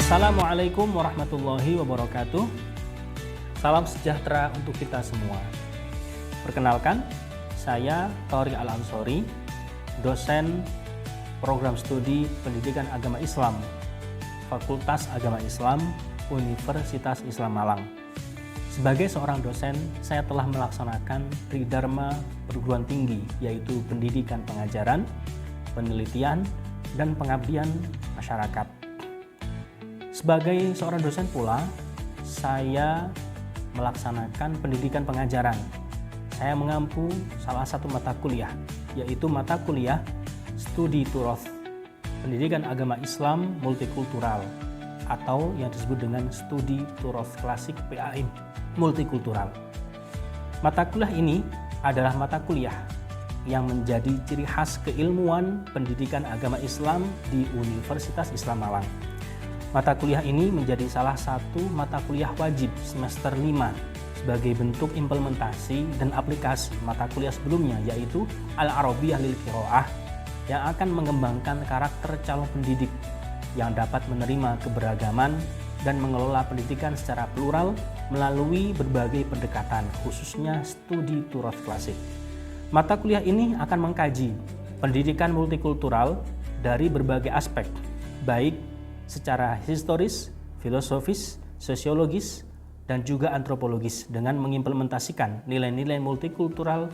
Assalamualaikum warahmatullahi wabarakatuh. Salam sejahtera untuk kita semua. Perkenalkan, saya Thoriq Al-Ansori, dosen program studi Pendidikan Agama Islam, Fakultas Agama Islam, Universitas Islam Malang. Sebagai seorang dosen, saya telah melaksanakan tridharma perguruan tinggi, yaitu pendidikan pengajaran, penelitian, dan pengabdian masyarakat. Sebagai seorang dosen pula, saya melaksanakan pendidikan pengajaran. Saya mengampu salah satu mata kuliah, yaitu mata kuliah Studi Turoth, Pendidikan Agama Islam Multikultural, atau yang disebut dengan Studi Turoth Klasik PAI Multikultural. Mata kuliah ini adalah mata kuliah yang menjadi ciri khas keilmuan pendidikan agama Islam di Universitas Islam Malang. Mata kuliah ini menjadi salah satu mata kuliah wajib semester 5 sebagai bentuk implementasi dan aplikasi mata kuliah sebelumnya, yaitu Al-Arabiyah lil Qiraah, yang akan mengembangkan karakter calon pendidik yang dapat menerima keberagaman dan mengelola pendidikan secara plural melalui berbagai pendekatan, khususnya studi Turoth klasik. Mata kuliah ini akan mengkaji pendidikan multikultural dari berbagai aspek, baik secara historis, filosofis, sosiologis, dan juga antropologis, dengan mengimplementasikan nilai-nilai multikultural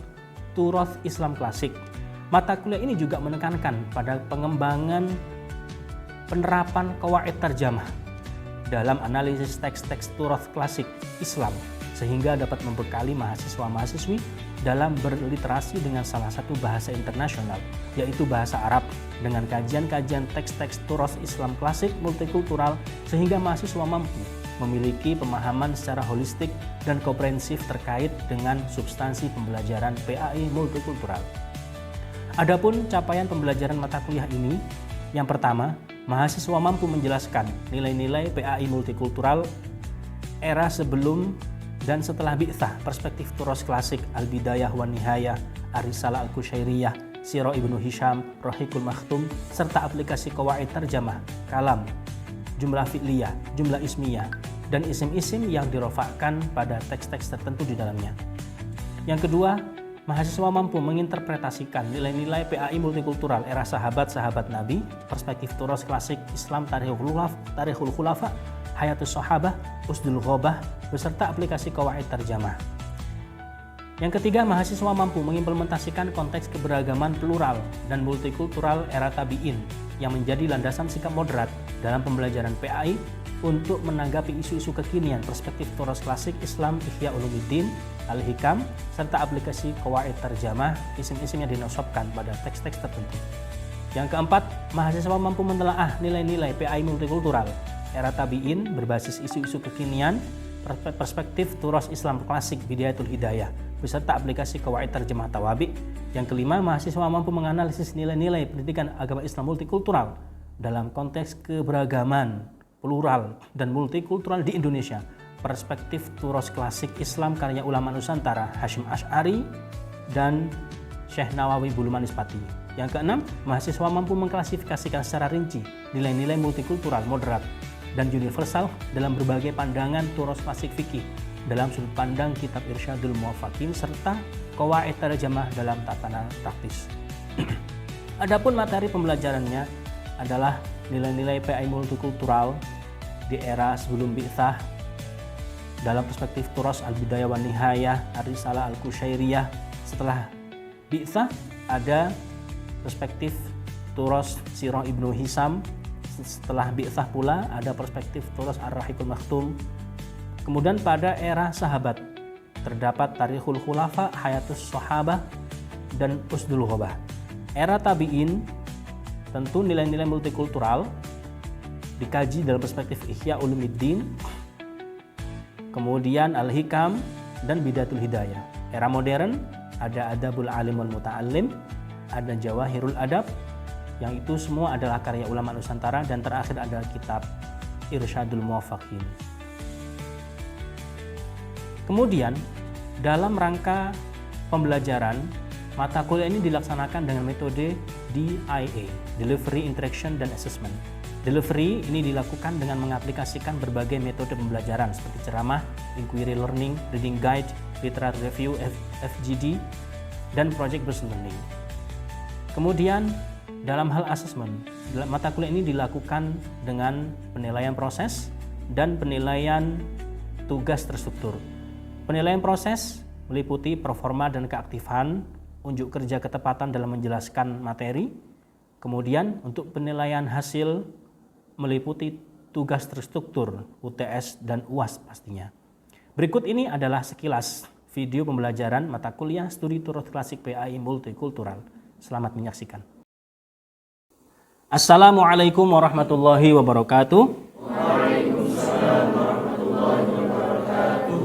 Turoth Islam klasik. Mata kuliah ini juga menekankan pada pengembangan penerapan qawaid tarjamah dalam analisis teks-teks Turoth klasik Islam, sehingga dapat membekali mahasiswa-mahasiswi dalam berliterasi dengan salah satu bahasa internasional, yaitu bahasa Arab, dengan kajian-kajian teks-teks Turoth Islam klasik multikultural, sehingga mahasiswa mampu memiliki pemahaman secara holistik dan komprehensif terkait dengan substansi pembelajaran PAI multikultural. Adapun capaian pembelajaran mata kuliah ini, yang pertama, mahasiswa mampu menjelaskan nilai-nilai PAI multikultural era sebelum dan setelah bi'tsah, perspektif Turoth klasik, Al-Bidayah wan Nihayah, Ar-Risalah Al-Qusairiyah, Sirah Ibnu Hisham, Rahiqul Makhtum, serta aplikasi qawaid tarjamah, kalam, jumlah fi'liyah, jumlah ismiyah, dan isim-isim yang dirofakkan pada teks-teks tertentu di dalamnya. Yang kedua, mahasiswa mampu menginterpretasikan nilai-nilai PAI multikultural era sahabat-sahabat Nabi, perspektif Turoth klasik Islam, Tarikhul Khulafa, Hayatus Sahabah, Usdul Ghobah, beserta aplikasi qawaid tarjamah. Yang ketiga, mahasiswa mampu mengimplementasikan konteks keberagaman plural dan multikultural era tabi'in yang menjadi landasan sikap moderat dalam pembelajaran PAI untuk menanggapi isu-isu kekinian perspektif Turoth klasik Islam, Ihya Ulumuddin, Al-Hikam, serta aplikasi qawaid tarjamah, isim-isim yang dinosobkan pada teks-teks tertentu. Yang keempat, mahasiswa mampu menelaah nilai-nilai PAI multikultural era tabi'in berbasis isu-isu kekinian perspektif Turoth Islam klasik Bidayatul Hidayah, beserta aplikasi qawaid tarjamah tawabi. Yang kelima, mahasiswa mampu menganalisis nilai-nilai pendidikan agama Islam multikultural dalam konteks keberagaman, plural, dan multikultural di Indonesia, perspektif Turoth klasik Islam karya ulama Nusantara Hasyim Asy'ari dan Syekh Nawawi Bulumanis Pati. Yang keenam, mahasiswa mampu mengklasifikasikan secara rinci nilai-nilai multikultural moderat dan universal dalam berbagai pandangan Turoth klasik fikih dalam sudut pandang kitab Irsyadul Muwaffaqin serta qawaid tarjamah dalam tatanan praktis. Adapun materi pembelajarannya adalah nilai-nilai PAI multikultural di era sebelum bi'tsah dalam perspektif Turoth Al-Bidayah wan Nihayah, Ar-Risalah Al-Qusairiyah. Setelah bi'tsah ada perspektif Turoth Sirah Ibnu Hisham. Setelah bi'tsah pula ada perspektif Turoth Ar-Rahiqul Makhtum. Kemudian pada era sahabat terdapat Tarikhul Khulafa, Hayatus Sahabah, dan Usdul Ghobah. Era tabi'in tentu nilai-nilai multikultural dikaji dalam perspektif Ihya Ulumuddin, kemudian Al-Hikam, dan Bidayatul Hidayah. Era modern ada Adabul Alim wal Muta'allim, ada Jawahirul Adab, yang itu semua adalah karya ulama Nusantara, dan terakhir adalah kitab Irsyadul Muwaffaqin. Kemudian dalam rangka pembelajaran, mata kuliah ini dilaksanakan dengan metode DIA, Delivery, Interaction, dan Assessment. Delivery ini dilakukan dengan mengaplikasikan berbagai metode pembelajaran seperti ceramah, inquiry learning, reading guide, literary review, FGD, dan project-based learning. Kemudian dalam hal asesmen, mata kuliah ini dilakukan dengan penilaian proses dan penilaian tugas terstruktur. Penilaian proses meliputi performa dan keaktifan, unjuk kerja ketepatan dalam menjelaskan materi. Kemudian untuk penilaian hasil meliputi tugas terstruktur, UTS dan UAS pastinya. Berikut ini adalah sekilas video pembelajaran mata kuliah Studi Turut Klasik PAI Multikultural. Selamat menyaksikan. Assalamualaikum warahmatullahi wabarakatuh. Waalaikumsalam warahmatullahi wabarakatuh.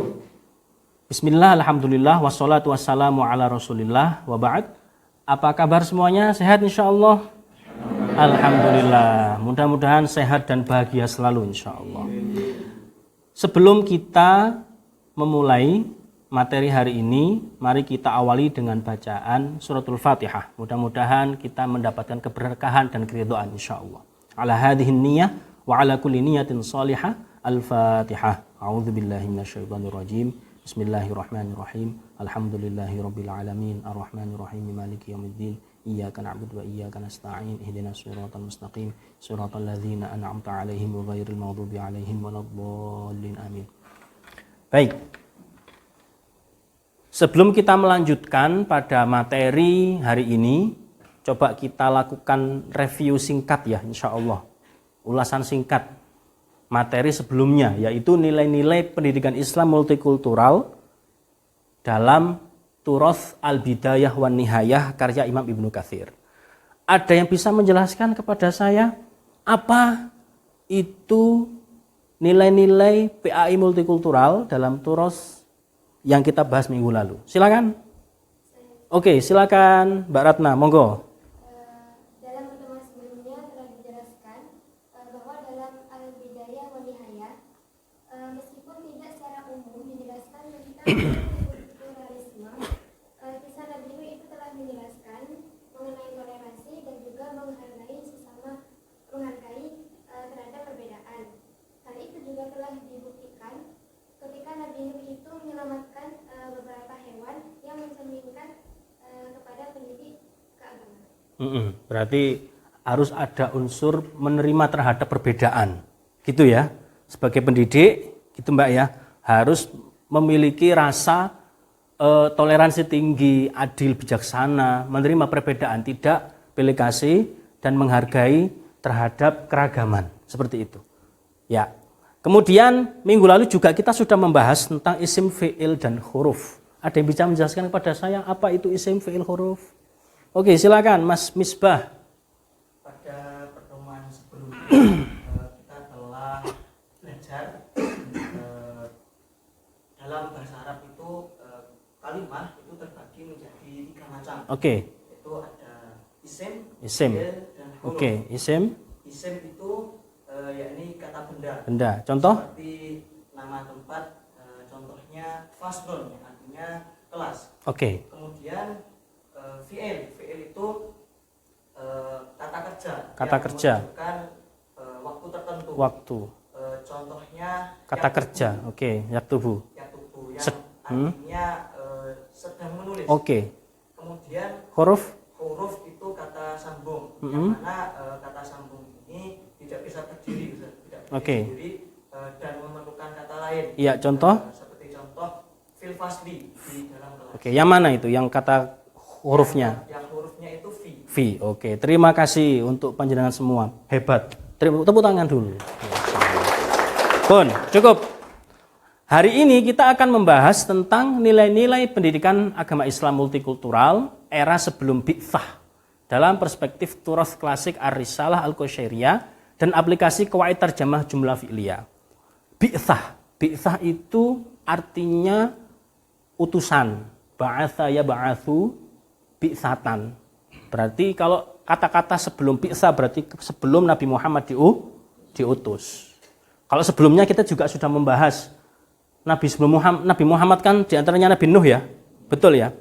Bismillah, alhamdulillah, wassalatu wassalamu ala rasulillah, wa ba'd. Apa kabar semuanya? Sehat insyaallah? Alhamdulillah, mudah-mudahan sehat dan bahagia selalu insyaallah. Sebelum kita memulai materi hari ini, mari kita awali dengan bacaan suratul Fatihah. Mudah-mudahan kita mendapatkan keberkahan dan keridhaan insyaallah. Ala hadhihi niyyah wa ala kulli niyatin shalihah. Al-Fatihah. A'udzubillahi minasyaitonir rajim. Bismillahirrahmanirrahim. Alhamdulillahirabbil alamin. Arrahmanirrahim. Maliki yaumiddin. Iyyaka na'budu wa iyyaka nasta'in. Ihdinas siratal mustaqim. Siratal ladzina an'amta 'alaihim ghairil maghdubi 'alaihim waladdallin. Amin. Baik. Sebelum kita melanjutkan pada materi hari ini, coba kita lakukan review singkat ya, insyaallah. Ulasan singkat materi sebelumnya, yaitu nilai-nilai pendidikan Islam multikultural dalam Turath Al-Bidayah wan Nihayah karya Imam Ibnu Katsir. Ada yang bisa menjelaskan kepada saya apa itu nilai-nilai PAI multikultural dalam Turath yang kita bahas minggu lalu? Silakan. Oke, silakan Mbak Ratna, monggo. Dalam pertemuan sebelumnya telah dijelaskan bahwa dalam Al-Bidayah wan Nihayah, meskipun tidak secara umum dijelaskan tentang pluralisme, kisah Nabi Nuh itu telah menjelaskan mengenai toleransi dan juga menghargai sesama, terhadap perbedaan. Hal itu juga telah dibuktikan ketika Nabi Nuh itu menyelamatkan beberapa hewan yang mencerminkan kepada pendidik keagamaan. Berarti harus ada unsur menerima terhadap perbedaan, gitu ya. Sebagai pendidik, gitu Mbak ya, harus memiliki rasa toleransi tinggi, adil, bijaksana, menerima perbedaan, tidak pilih kasih dan menghargai terhadap keragaman, seperti itu. Ya. Kemudian minggu lalu juga kita sudah membahas tentang isim, fi'il dan huruf. Ada yang bisa menjelaskan kepada saya apa itu isim, fi'il, huruf? Oke, silakan Mas Misbah. Pada pertemuan sebelumnya kita telah belajar dalam bahasa Arab itu kalimah itu terbagi menjadi 3 macam. Oke. Itu ada isim, Isim. fi'il, dan huruf. Oke, isim. Isim itu yakni kata benda. Benda. Contoh? Seperti nama tempat, contohnya faslun, yang artinya kelas. Oke. Kemudian fi'il itu kata kerja. Kata yang kerja. menunjukkan waktu tertentu. Waktu. Contohnya Kata kerja. Oke, yaktubu. Yaktubu yang Hmm. artinya sedang menulis. Oke. Kemudian Huruf? huruf itu kata sambung, Mm-hmm. yang mana kata sambung ini tidak bisa berdiri, tidak berdiri Oke. sendiri dan memerlukan kata lain. Iya, contoh? Seperti contoh fil fasli di dalam kelas. Oke, yang mana itu? Yang kata hurufnya? Yang hurufnya itu fi. V. Oke, terima kasih untuk panjenengan semua. Hebat. Tepuk tangan dulu. Pun, cukup. Hari ini kita akan membahas tentang nilai-nilai pendidikan agama Islam multikultural era sebelum bi'tsah dalam perspektif Turath Klasik Ar-Risalah Al-Qushairiyah dan aplikasi Qawaid Tarjamah Jumlah Fi'liyah. Bi'tsah. Bi'tsah itu artinya utusan. Ba'atha ya ba'athu bi'tsatan. Berarti kalau kata-kata sebelum bi'tsah berarti sebelum Nabi Muhammad diutus. Kalau sebelumnya kita juga sudah membahas Nabi Muhammad kan diantaranya Nabi Nuh ya, betul ya.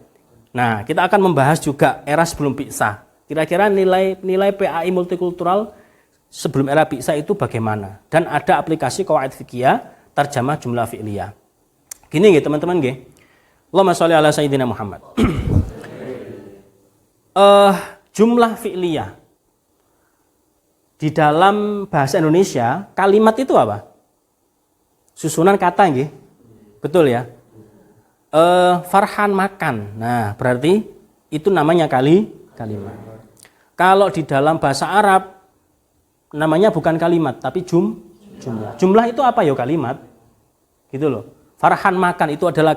Nah, kita akan membahas juga era sebelum bi'tsah. Kira-kira nilai PAI multikultural sebelum era Bi'sa itu bagaimana, dan ada aplikasi qawaid fikih terjemah jumlah fi'liyah. Gini nggih teman-teman nggih. Allahumma sholli ala sayyidina Muhammad. Jumlah fi'liyah di dalam bahasa Indonesia, kalimat itu apa? Susunan kata nggih. Betul ya? Farhan makan. Nah, berarti itu namanya kalimat. Kalau di dalam bahasa Arab namanya bukan kalimat tapi jumlah. Jumlah itu apa ya kalimat? Gitu loh. Farhan makan itu adalah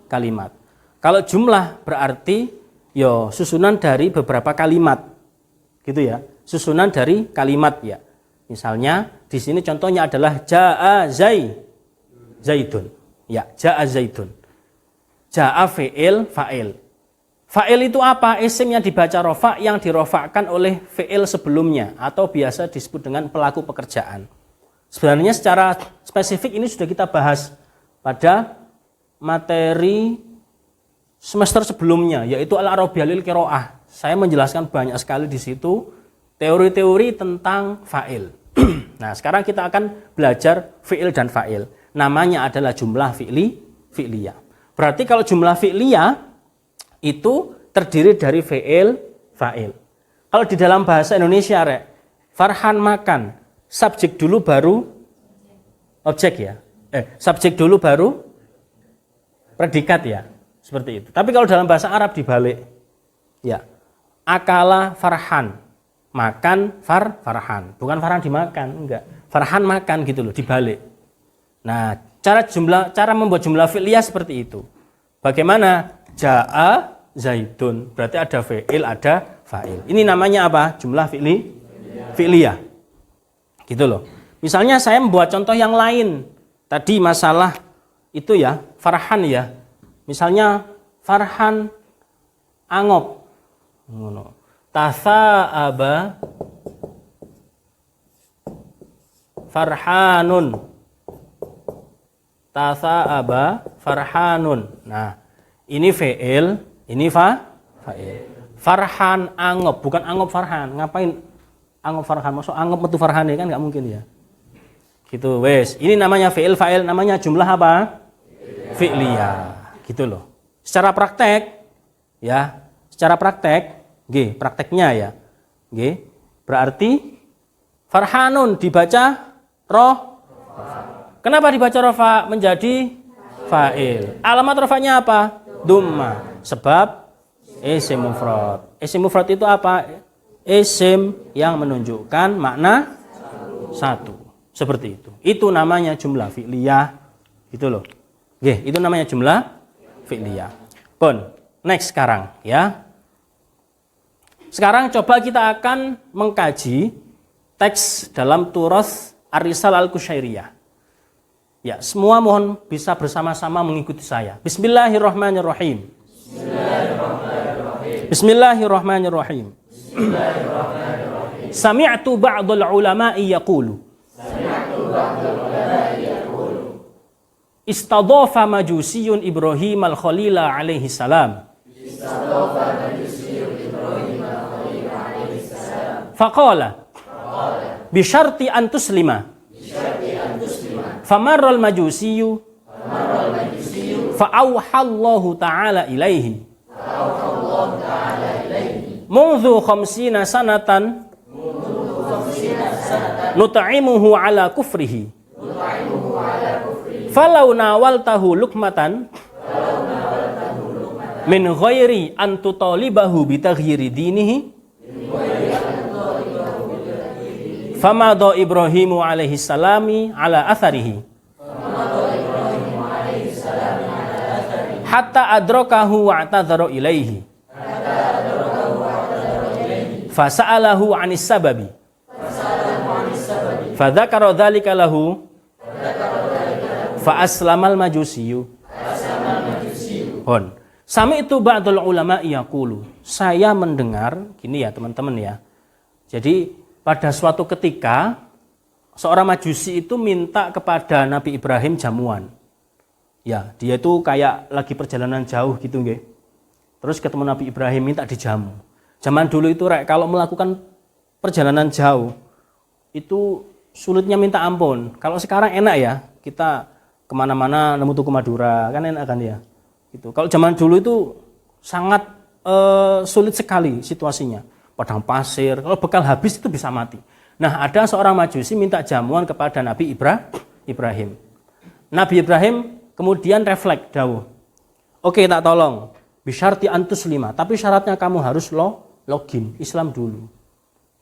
kalimat. Kalau jumlah berarti ya susunan dari beberapa kalimat. Gitu ya. Susunan dari kalimat ya. Misalnya di sini contohnya adalah jaa zaidun. Ya, jaa zaidun. Jaa fi'il fa'il. Fa'il itu apa? Isim yang dibaca rofa yang dirofakkan oleh fi'il sebelumnya atau biasa disebut dengan pelaku pekerjaan. Sebenarnya secara spesifik ini sudah kita bahas pada materi semester sebelumnya, yaitu Al-Arabiyah lil Qiraah. Saya menjelaskan banyak sekali di situ teori-teori tentang fa'il. Nah, sekarang kita akan belajar fi'il dan fa'il. Namanya adalah jumlah fi'liyah. Berarti kalau jumlah fi'liyah itu terdiri dari fi'il, fa'il. Kalau di dalam bahasa Indonesia, Farhan makan, subjek dulu baru objek ya. Subjek dulu baru predikat ya. Seperti itu. Tapi kalau dalam bahasa Arab dibalik. Ya. Akala farhan. Makan farhan. Bukan farhan dimakan, enggak. Farhan makan gitu loh, dibalik. Nah, cara membuat jumlah fi'liyah seperti itu. Bagaimana? Jaa zaidun. Berarti ada fi'il, ada fa'il. Ini namanya apa? Jumlah fi'liyah. Gitu loh. Misalnya saya membuat contoh yang lain. Tadi masalah itu ya, farhan ya. Misalnya farhan angop. Tasa'aba farhanun. Tasa'aba farhanun. Nah, ini fi'il, ini fa'il. Farhan angop, bukan angop farhan. Ngapain angop farhan? Maksud angop metu farhan kan nggak mungkin ya. Gitu wes. Ini namanya fi'il fa'il, namanya jumlah apa? Fi'liyah. Gitu loh. Secara praktek ya, secara praktek, prakteknya ya. Berarti farhanun dibaca roh. Kenapa dibaca rofa menjadi fa'il? Alamat rofanya apa? Dumma. Sebab isim mufrad. Isim mufrad itu apa? Isim yang menunjukkan makna satu. Seperti itu. Itu namanya jumlah fi'liyah. Gitu loh. Itu namanya jumlah fi'liyah. Pun, next sekarang ya. Sekarang coba kita akan mengkaji teks dalam Turas Ar-Risalah Al-Qusyairiyah. Ya, semua mohon bisa bersama-sama mengikuti saya. Bismillahirrahmanirrahim. Bismillahirrahmanirrahim. Sami'tu ba'dul ulama'i yaqulu. Istadhafa majusiyun Ibrahim al-Khalila alaihi salam. Faqala bi syarti an tuslima. Famarra al-majusiyu fa auhallahu ta'ala ilaihi. Mundu 50 sanatan nut'imuhu ala kufrihi. Falau nawaltahu lukmatan min ghairi an tutalibahu bi taghyiri dinihi. Famada Ibrahimu alaihi salami ala atharihi. Hatta adrakahu wa atadhara ilaihi. Fasa'alahu 'anis sababi. Fadzakara dzalika lahu. Fa aslamal majusiyu. Sami itu ba'dul ulama yaqulu. Saya mendengar gini ya teman-teman ya. Jadi pada suatu ketika seorang majusi itu minta kepada Nabi Ibrahim jamuan. Ya, dia itu kayak lagi perjalanan jauh gitu nggih. Terus ketemu Nabi Ibrahim minta dijamu. Zaman dulu itu kalau melakukan perjalanan jauh itu sulitnya minta ampun. Kalau sekarang enak ya, kita kemana-mana nemu tuku Madura, kan enak kan ya. Gitu. Kalau zaman dulu itu sangat sulit sekali situasinya. Padang pasir, kalau bekal habis itu bisa mati. Nah, ada seorang Majusi minta jamuan kepada Nabi Ibrahim. Nabi Ibrahim kemudian refleks dawuh. Oke, tak tolong. Bisyarti antus 5, tapi syaratnya kamu harus login Islam dulu.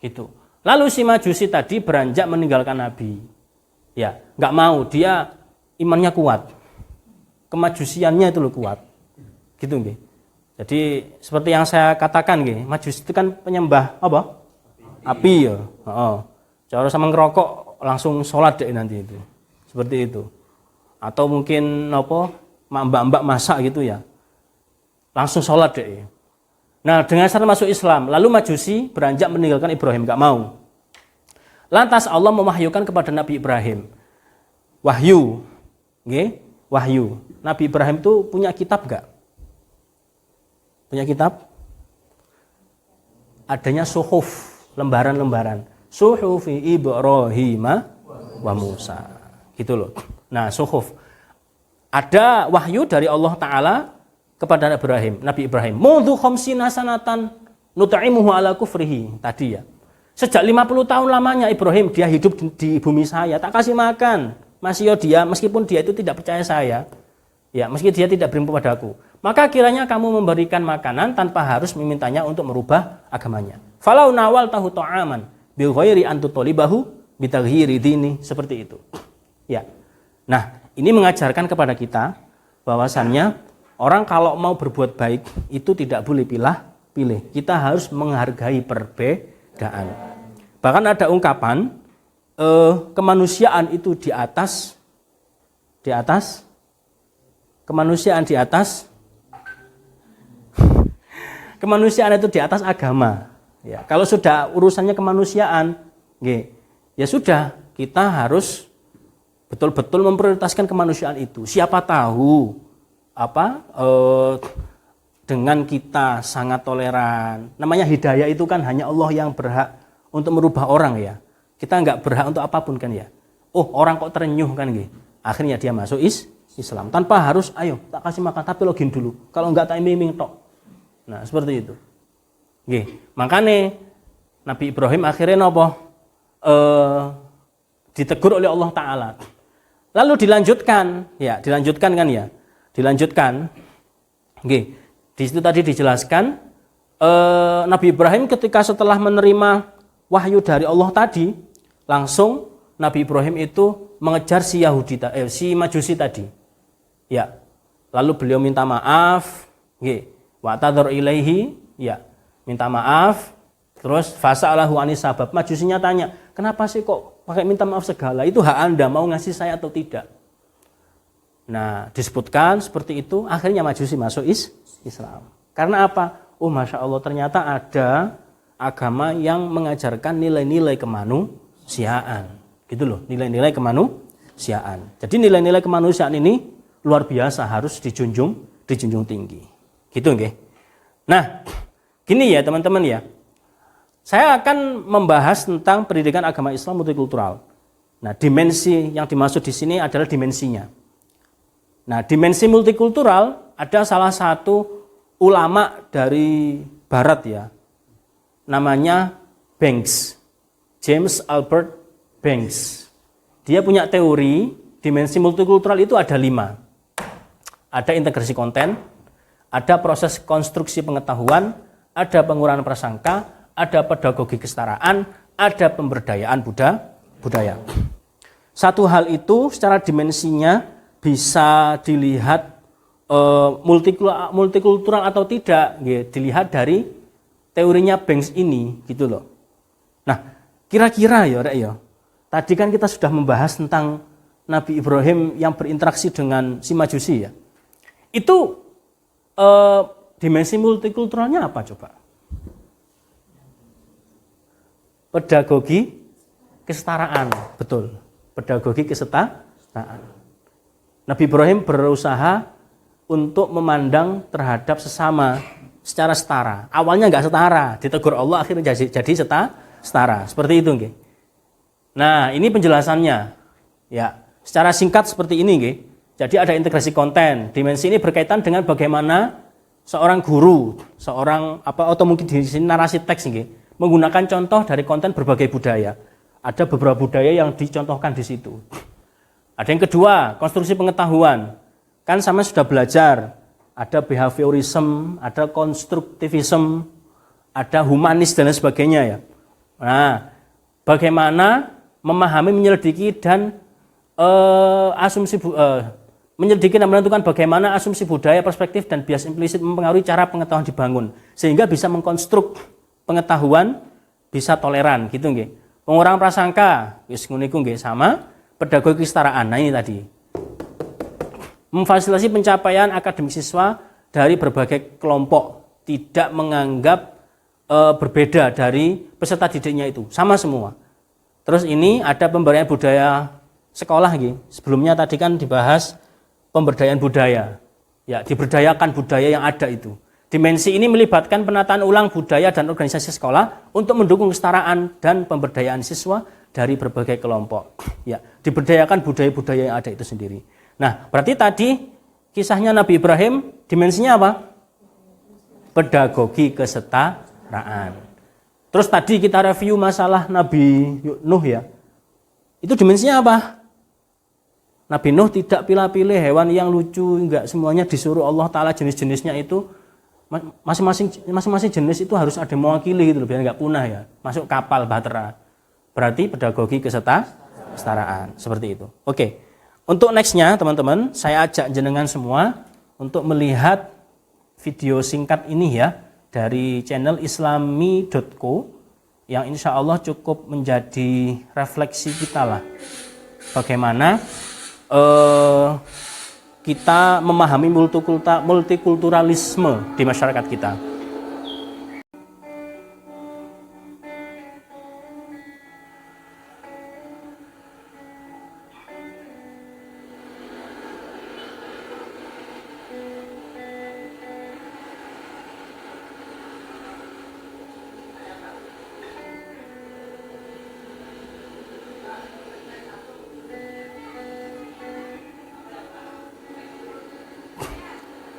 Gitu. Lalu si Majusi tadi beranjak meninggalkan Nabi. Ya, nggak mau, dia imannya kuat. Kemajusiannya itu kuat. Gitu nggih. Jadi seperti yang saya katakan nggih, Majusi itu kan penyembah apa? Api ya. Heeh. Cara sama ngerokok langsung sholat deh nanti itu. Seperti itu. Atau mungkin apa? Mbak-mbak masak gitu ya. Langsung sholat deh. Nah, dengan syarat masuk Islam, lalu Majusi beranjak meninggalkan Ibrahim, enggak mau. Lantas Allah mewahyukan kepada Nabi Ibrahim. Wahyu. Nggih, wahyu. Nabi Ibrahim itu punya kitab enggak? Punya kitab? Adanya suhuf, lembaran-lembaran. Suhufi Ibrahim wa Musa. Gitu loh. Nah, suhuf. Ada wahyu dari Allah Ta'ala kepada Nabi Ibrahim. Mudhu khamsina sanatan nut'imuhu ala kufrihi. Tadi ya. Sejak 50 tahun lamanya Ibrahim dia hidup di bumi saya, tak kasih makan. Masih dia, meskipun dia itu tidak percaya saya. Ya, meski dia tidak beriman padaku. Maka kiranya kamu memberikan makanan tanpa harus memintanya untuk merubah agamanya. Falau nawal tahu ta'aman bi ghairi an tutalibahu bi taghyiri dini, seperti itu. Ya. Nah, ini mengajarkan kepada kita bahwasannya orang kalau mau berbuat baik itu tidak boleh pilih. Kita harus menghargai perbedaan. Bahkan ada ungkapan kemanusiaan itu di atas kemanusiaan itu di atas agama. Ya, kalau sudah urusannya kemanusiaan, ya sudah, kita harus betul-betul memprioritaskan kemanusiaan itu. Siapa tahu dengan kita sangat toleran. Namanya hidayah itu kan hanya Allah yang berhak untuk merubah orang ya. Kita nggak berhak untuk apapun kan ya. Oh, orang kok terenyuh kan gitu. Akhirnya dia masuk Islam tanpa harus ayo tak kasih makan tapi login dulu. Kalau nggak tak iming tok. Nah, seperti itu. Makanya Nabi Ibrahim akhirnya ditegur oleh Allah Ta'ala. Lalu dilanjutkan kan ya. Dilanjutkan. Di situ tadi dijelaskan Nabi Ibrahim ketika setelah menerima wahyu dari Allah tadi, langsung Nabi Ibrahim itu mengejar si Majusi tadi. Ya. Lalu beliau minta maaf, wa tadhar ilaihi, ya. Minta maaf, terus fasa'alahu anis sabab. Majusinya tanya, "Kenapa sih kok pakai minta maaf segala? Itu hak Anda, mau ngasih saya atau tidak?" Nah, disebutkan seperti itu, akhirnya Majusi masuk Islam. Karena apa? Oh, Masya Allah, ternyata ada agama yang mengajarkan nilai-nilai kemanusiaan. Gitu loh, nilai-nilai kemanusiaan. Jadi nilai-nilai kemanusiaan ini luar biasa, harus dijunjung tinggi. Gitu nggih. Nah, gini ya teman-teman ya. Saya akan membahas tentang pendidikan agama Islam multikultural. Nah, dimensi yang dimaksud di sini adalah dimensinya. Nah, dimensi multikultural ada salah satu ulama dari barat ya. Namanya Banks. James Albert Banks. Dia punya teori dimensi multikultural itu ada 5. Ada integrasi konten, ada proses konstruksi pengetahuan, ada pengurangan prasangka, ada pedagogi kesetaraan, ada pemberdayaan budaya. Satu hal itu secara dimensinya bisa dilihat multikultural atau tidak, dilihat dari teorinya Banks ini, gitu loh. Nah, kira-kira ya, Rek ya. Tadi kan kita sudah membahas tentang Nabi Ibrahim yang berinteraksi dengan si Majusi ya. Itu dimensi multikulturalnya apa coba? Pedagogi kesetaraan, betul. Pedagogi kesetaraan. Nabi Ibrahim berusaha untuk memandang terhadap sesama secara setara. Awalnya nggak setara, ditegur Allah akhirnya jadi setara. Seperti itu nggih. Nah, ini penjelasannya. Ya, secara singkat seperti ini, nggih. Jadi ada integrasi konten. Dimensi ini berkaitan dengan bagaimana seorang guru, atau mungkin di sini narasi teks nggih, menggunakan contoh dari konten berbagai budaya. Ada beberapa budaya yang dicontohkan di situ. Ada yang kedua, konstruksi pengetahuan. Kan sama sudah belajar, ada behaviorism, ada konstruktivism, ada humanis dan lain sebagainya ya. Nah, bagaimana memahami, menyelidiki dan menyelidiki dan menentukan bagaimana asumsi budaya, perspektif dan bias implisit mempengaruhi cara pengetahuan dibangun sehingga bisa mengkonstruk pengetahuan, bisa toleran gitu nggih. Pengurangan prasangka wis ngene iku nggih, sama pedagogi kesetaraan. Nah, ini tadi. Memfasilitasi pencapaian akademik siswa dari berbagai kelompok, tidak menganggap berbeda dari peserta didiknya itu, sama semua. Terus ini ada pemberdayaan budaya sekolah nggih. Sebelumnya tadi kan dibahas pemberdayaan budaya. Ya, diberdayakan budaya yang ada itu. Dimensi ini melibatkan penataan ulang budaya dan organisasi sekolah untuk mendukung kesetaraan dan pemberdayaan siswa dari berbagai kelompok. Ya, diberdayakan budaya-budaya yang ada itu sendiri. Nah, berarti tadi kisahnya Nabi Ibrahim dimensinya apa? Pedagogi kesetaraan. Terus tadi kita review masalah Nabi Nuh ya. Itu dimensinya apa? Nabi Nuh tidak pilih-pilih hewan yang lucu, enggak, semuanya disuruh Allah Ta'ala jenis-jenisnya itu masing-masing jenis itu harus ada mewakili gitu loh, biar enggak punah ya. Masuk kapal bahtera. Berarti pedagogi kesetaraan seperti itu. Oke. Untuk nextnya teman-teman, saya ajak jenengan semua untuk melihat video singkat ini ya dari channel islami.co yang insya Allah cukup menjadi refleksi kita lah. Bagaimana kita memahami multikulturalisme di masyarakat kita.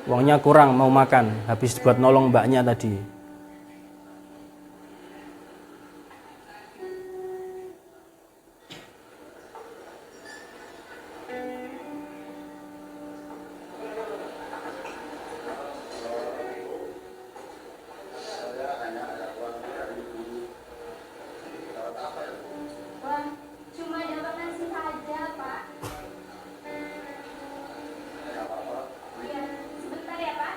Uangnya kurang mau makan, habis buat nolong mbaknya tadi. Wah, cuma dapat nasi saja, Pak. Iya, sebentar ya, Pak.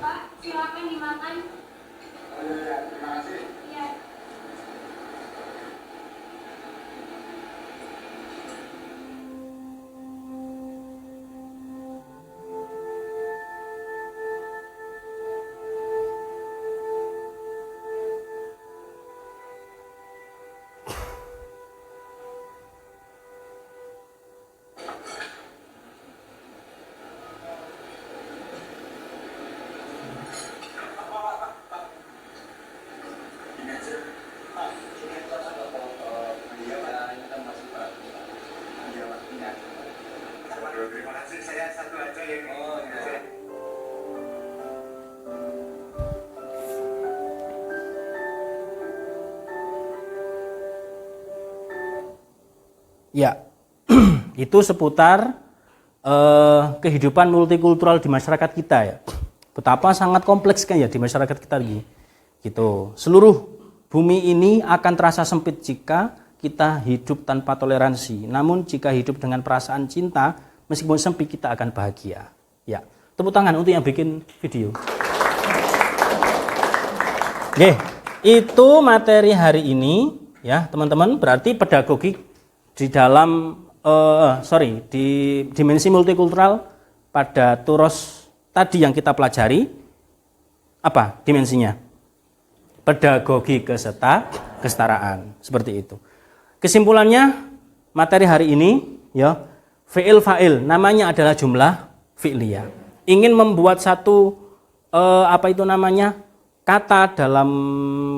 Pak, silakan dimakan. Iya. Terima kasih, saya satu aja yang Ya, itu seputar kehidupan multikultural di masyarakat kita ya. Betapa sangat kompleks kan ya di masyarakat kita ini. Gitu. Seluruh bumi ini akan terasa sempit jika kita hidup tanpa toleransi. Namun jika hidup dengan perasaan cinta, meskipun sempit kita akan bahagia. Ya, tepuk tangan untuk yang bikin video. Oke, itu materi hari ini ya, teman-teman. Berarti pedagogi di dalam di dimensi multikultural pada turos tadi yang kita pelajari, apa dimensinya? pedagogi kesetaraan. Seperti itu. Kesimpulannya materi hari ini ya, fi'il fa'il namanya adalah jumlah fi'liyah. Ingin membuat satu kata dalam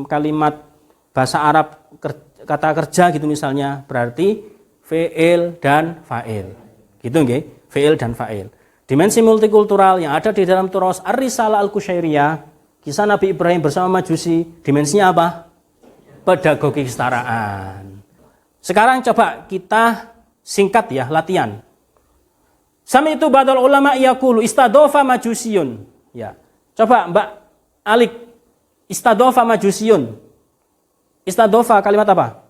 kalimat bahasa Arab, kata kerja gitu misalnya, berarti fi'il dan fa'il. Gitu nggih, fi'il dan fa'il. Dimensi multikultural yang ada di dalam Turas Ar-Risalah Al-Qusyairiyah, kisah Nabi Ibrahim bersama Majusi, dimensinya apa? Pedagogi kesetaraan. Sekarang coba kita singkat ya, latihan. Sami itu badal ulama yaqulu istadofa majusiyun. Ya. Coba Mbak Alik, istadofa majusiyun. Istadofa kalimat apa?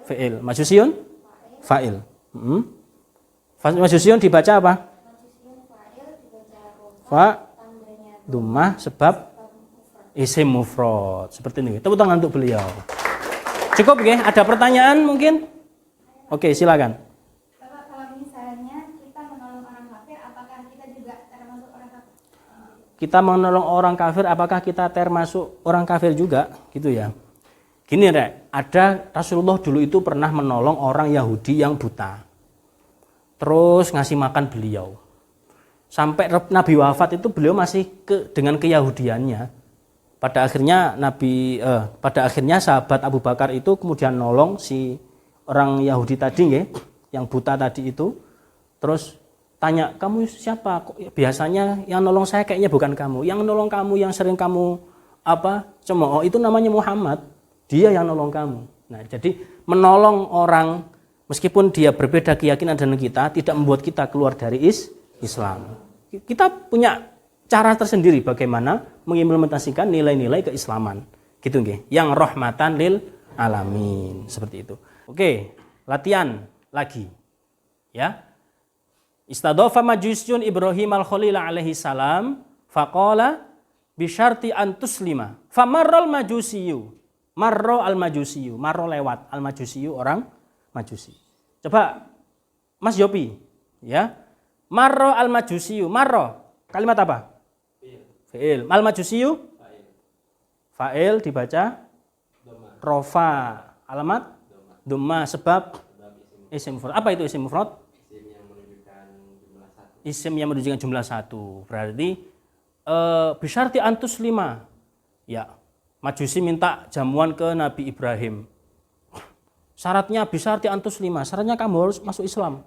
Fi'il. Majusiyun? Fa'il. Majusiyun dibaca apa? Fa Dummah sebab isim mufrad. Seperti ini. Tepuk tangan untuk beliau. Cukup nggih? Ada pertanyaan mungkin? Oke, silakan. Bapak, kalau misalnya kita menolong orang kafir, apakah kita juga termasuk orang kafir? Kita menolong orang kafir, apakah kita termasuk orang kafir juga? Gitu ya. Gini Rek, ada Rasulullah dulu itu pernah menolong orang Yahudi yang buta. Terus ngasih makan beliau. Sampai Nabi wafat itu beliau masih dengan keyahudiannya. Pada akhirnya sahabat Abu Bakar itu kemudian nolong si orang Yahudi tadi nggih, yang buta tadi itu. Terus tanya, "Kamu siapa? Biasanya yang nolong saya kayaknya bukan kamu. Yang nolong kamu, yang sering kamu cemooh itu namanya Muhammad. Dia yang nolong kamu." Nah, jadi menolong orang meskipun dia berbeda keyakinan dengan kita tidak membuat kita keluar dari Islam. Kita punya cara tersendiri bagaimana mengimplementasikan nilai-nilai keislaman. Gitu nggih. Yang rahmatan lil alamin, seperti itu. Oke, latihan lagi. Ya. Istadofa majusyun Ibrahim al-Khalil alaihi salam faqala bi syarti an tuslima. Famarral majusiyu. Marro al-majusiyu, marro lewat, al-majusiyu orang Majusi. Coba Mas Yopi, ya. Marro al-majusiyu, marro. Kalimat apa? Fi'il. Al-majusiyu? Fa'il dibaca rofa. Alamat? Dhamma sebab isim mufrad. Apa itu isim mufrad? Isim yang menunjukkan jumlah satu. Berarti bisyarti antus 5. Ya. Majusi minta jamuan ke Nabi Ibrahim. Syaratnya bisyarti antus 5. Syaratnya kamu harus masuk Islam.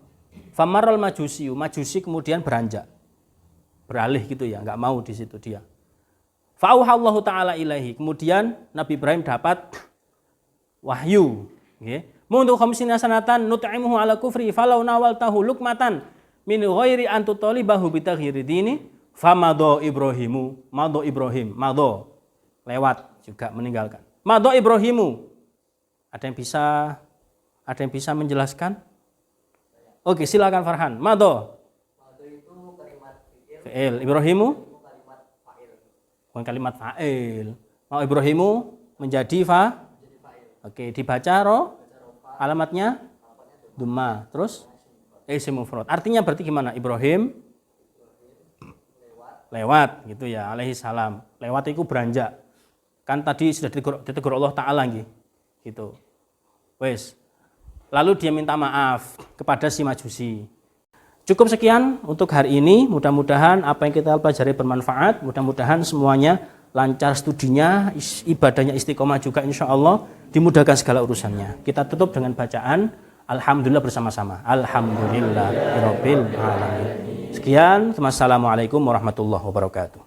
Famarral majusiyu, majusi kemudian beranjak. Beralih gitu ya, enggak mau di situ dia. Fa'auhallahu ta'ala ilaihi. Kemudian Nabi Ibrahim dapat wahyu, nggih. Mundu khamsina sanatan nut'imuhu ala kufri falau nawaltahu lukmatan min ghairi an tutalibahu bi taghyiri dini famado Ibrahim lewat juga meninggalkan. Mado Ibrahimu. Ada yang bisa menjelaskan? Oke, silakan Farhan. Mado. Mado itu kalimat fi'il. Ibrahimu? Kalimat fa'il. Bukan kalimat fa'il. Mau Ibrahimu menjadi fa'il. Oke, dibaca alamatnya dhamma. Terus isim mufrad. Artinya berarti gimana? Ibrahim lewat gitu ya, alaihi salam. Lewat itu beranjak. Kan tadi sudah ditegur Allah Ta'ala gitu. Wes. Lalu dia minta maaf kepada si Majusi. Cukup sekian untuk hari ini. Mudah-mudahan apa yang kita pelajari bermanfaat. Mudah-mudahan semuanya lancar studinya, ibadahnya istiqomah juga insya Allah. Dimudahkan segala urusannya. Kita tutup dengan bacaan Alhamdulillah bersama-sama. Alhamdulillahirabbil alamin. Sekian. Wassalamualaikum warahmatullahi wabarakatuh.